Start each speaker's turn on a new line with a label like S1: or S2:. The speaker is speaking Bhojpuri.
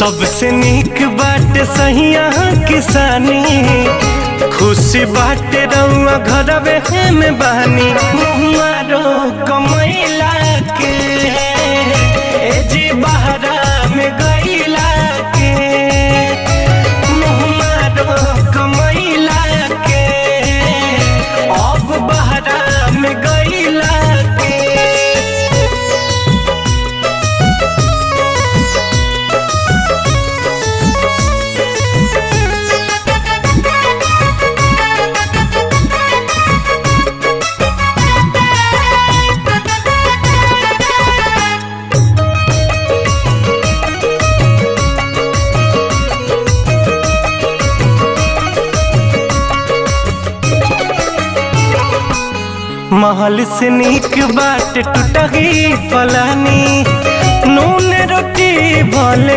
S1: सबसे नीक बाटे सहिया किसानी, खुशी बाटे रउआ घरवे में बहानी। मुहमारो कमैला के ए जी बहरा में गईला के, मुहमारो कमैला के अब बहरा में गईला के। महल से नीक बाट टूटही पलानी, नून रोटी भले